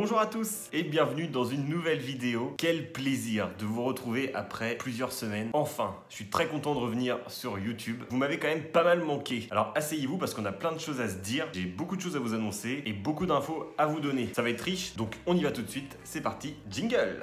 Bonjour à tous et bienvenue dans une nouvelle vidéo. Quel plaisir de vous retrouver après plusieurs semaines. Enfin, je suis très content de revenir sur YouTube. Vous m'avez quand même pas mal manqué. Alors asseyez-vous parce qu'on a plein de choses à se dire. J'ai beaucoup de choses à vous annoncer et beaucoup d'infos à vous donner. Ça va être riche, donc on y va tout de suite. C'est parti, jingle!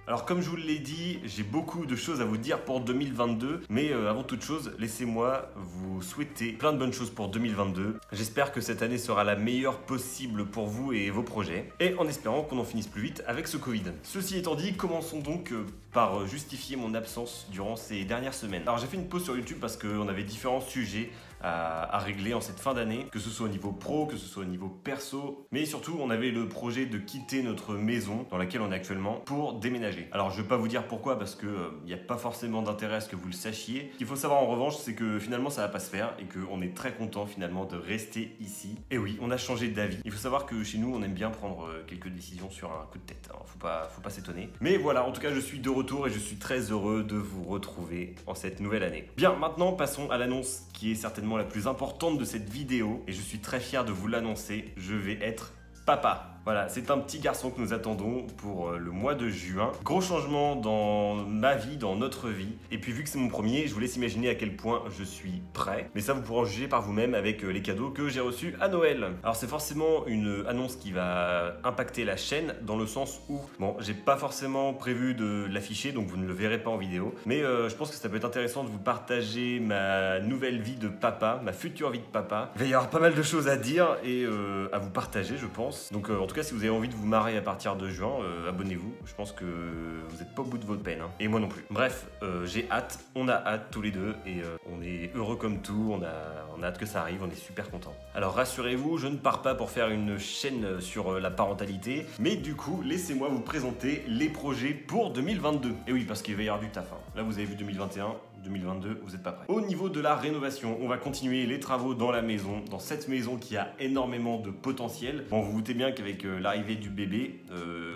Alors comme je vous l'ai dit, j'ai beaucoup de choses à vous dire pour 2022, mais avant toute chose, laissez-moi vous souhaiter plein de bonnes choses pour 2022. J'espère que cette année sera la meilleure possible pour vous et vos projets, et en espérant qu'on en finisse plus vite avec ce Covid. Ceci étant dit, commençons donc par justifier mon absence durant ces dernières semaines. Alors j'ai fait une pause sur YouTube parce qu'on avait différents sujets à régler en cette fin d'année, que ce soit au niveau pro, que ce soit au niveau perso, mais surtout on avait le projet de quitter notre maison dans laquelle on est actuellement pour déménager. Alors je vais pas vous dire pourquoi parce que il n'y a pas forcément d'intérêt à ce que vous le sachiez. Ce qu'il faut savoir en revanche, c'est que finalement ça va pas se faire et qu'on est très content finalement de rester ici. Et oui, on a changé d'avis. Il faut savoir que chez nous on aime bien prendre quelques décisions sur un coup de tête. Alors, faut pas s'étonner. Mais voilà, en tout cas je suis de retour et je suis très heureux de vous retrouver en cette nouvelle année. Bien, maintenant passons à l'annonce qui est certainement la plus importante de cette vidéo et je suis très fier de vous l'annoncer. Je vais être papa. Voilà, c'est un petit garçon que nous attendons pour le mois de juin. Gros changement dans ma vie, dans notre vie. Et puis vu que c'est mon premier, je vous laisse imaginer à quel point je suis prêt. Mais ça, vous pourrez en juger par vous-même avec les cadeaux que j'ai reçus à Noël. Alors c'est forcément une annonce qui va impacter la chaîne dans le sens où, bon, j'ai pas forcément prévu de l'afficher, donc vous ne le verrez pas en vidéo. Mais je pense que ça peut être intéressant de vous partager ma nouvelle vie de papa, ma future vie de papa. Il va y avoir pas mal de choses à dire et à vous partager, je pense. Donc en tout cas, si vous avez envie de vous marrer à partir de juin, abonnez-vous. Je pense que vous n'êtes pas au bout de votre peine. Hein. Et moi non plus. Bref, j'ai hâte. On a hâte tous les deux. Et on est heureux comme tout. On a hâte que ça arrive. On est super contents. Alors rassurez-vous, je ne pars pas pour faire une chaîne sur la parentalité. Mais du coup, laissez-moi vous présenter les projets pour 2022. Et oui, parce qu'il va y avoir du taf. Hein. Là, vous avez vu 2021. 2022, vous n'êtes pas prêts. Au niveau de la rénovation, on va continuer les travaux dans la maison, dans cette maison qui a énormément de potentiel. Bon, vous vous doutez bien qu'avec l'arrivée du bébé,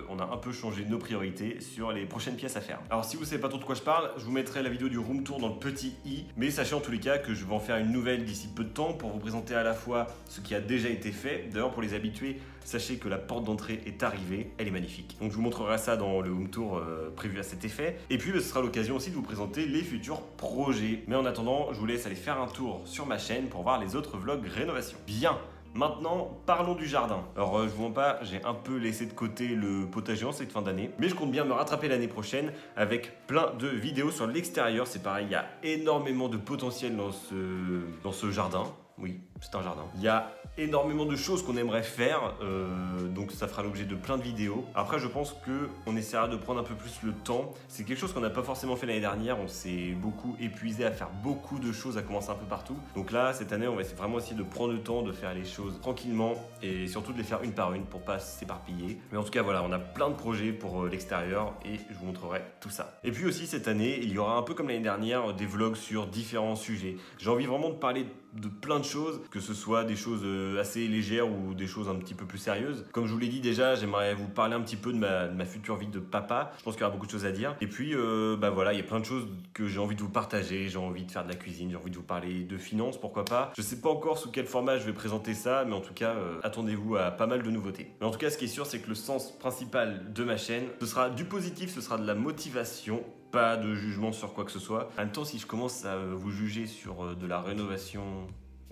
on a un peu changé nos priorités sur les prochaines pièces à faire. Alors si vous ne savez pas trop de quoi je parle, je vous mettrai la vidéo du room tour dans le petit i, mais sachez en tous les cas que je vais en faire une nouvelle d'ici peu de temps pour vous présenter à la fois ce qui a déjà été fait. D'ailleurs, pour les habitués, sachez que la porte d'entrée est arrivée, elle est magnifique. Donc je vous montrerai ça dans le home tour prévu à cet effet. Et puis ce sera l'occasion aussi de vous présenter les futurs projets. Mais en attendant, je vous laisse aller faire un tour sur ma chaîne pour voir les autres vlogs rénovation. Bien, maintenant parlons du jardin. Alors je vous mens pas, j'ai un peu laissé de côté le potager en cette fin d'année, mais je compte bien me rattraper l'année prochaine avec plein de vidéos sur l'extérieur. C'est pareil, il y a énormément de potentiel dans ce jardin. Oui, c'est un jardin. Il y a énormément de choses qu'on aimerait faire, donc ça fera l'objet de plein de vidéos. Après, je pense qu'on essaiera de prendre un peu plus le temps. C'est quelque chose qu'on n'a pas forcément fait l'année dernière. On s'est beaucoup épuisé à faire beaucoup de choses, à commencer un peu partout. Donc là, cette année, on va vraiment essayer de prendre le temps de faire les choses tranquillement et surtout de les faire une par une pour pas s'éparpiller. Mais en tout cas, voilà, on a plein de projets pour l'extérieur et je vous montrerai tout ça. Et puis aussi, cette année, il y aura un peu comme l'année dernière, des vlogs sur différents sujets. J'ai envie vraiment de parler de plein de choses, que ce soit des choses assez légères ou des choses un petit peu plus sérieuses. Comme je vous l'ai dit déjà, j'aimerais vous parler un petit peu de ma future vie de papa. Je pense qu'il y aura beaucoup de choses à dire. Et puis, bah voilà, il y a plein de choses que j'ai envie de vous partager. J'ai envie de faire de la cuisine, j'ai envie de vous parler de finances, pourquoi pas. Je sais pas encore sous quel format je vais présenter ça, mais en tout cas, attendez-vous à pas mal de nouveautés. Mais en tout cas, ce qui est sûr, c'est que le sens principal de ma chaîne, ce sera du positif, ce sera de la motivation. Pas de jugement sur quoi que ce soit. En même temps, si je commence à vous juger sur de la rénovation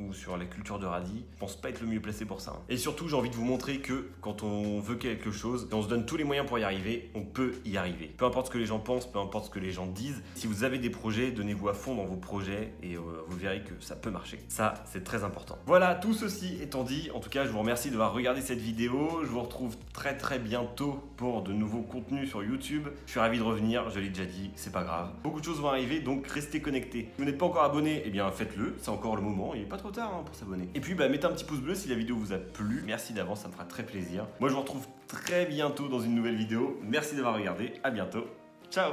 ou sur la culture de radis, je pense pas être le mieux placé pour ça. Et surtout, j'ai envie de vous montrer que quand on veut quelque chose et on se donne tous les moyens pour y arriver, on peut y arriver. Peu importe ce que les gens pensent, peu importe ce que les gens disent, si vous avez des projets, donnez-vous à fond dans vos projets et vous verrez que ça peut marcher. Ça, c'est très important. Voilà, tout ceci étant dit, en tout cas, je vous remercie d'avoir regardé cette vidéo. Je vous retrouve très bientôt pour de nouveaux contenus sur YouTube. Je suis ravi de revenir, je l'ai déjà dit, c'est pas grave. Beaucoup de choses vont arriver, donc restez connectés. Si vous n'êtes pas encore abonné, eh bien faites-le, c'est encore le moment, il est pas trop tard pour s'abonner. Et puis mettez un petit pouce bleu si la vidéo vous a plu. Merci d'avance, ça me fera très plaisir. Moi je vous retrouve très bientôt dans une nouvelle vidéo. Merci d'avoir regardé, à bientôt. Ciao.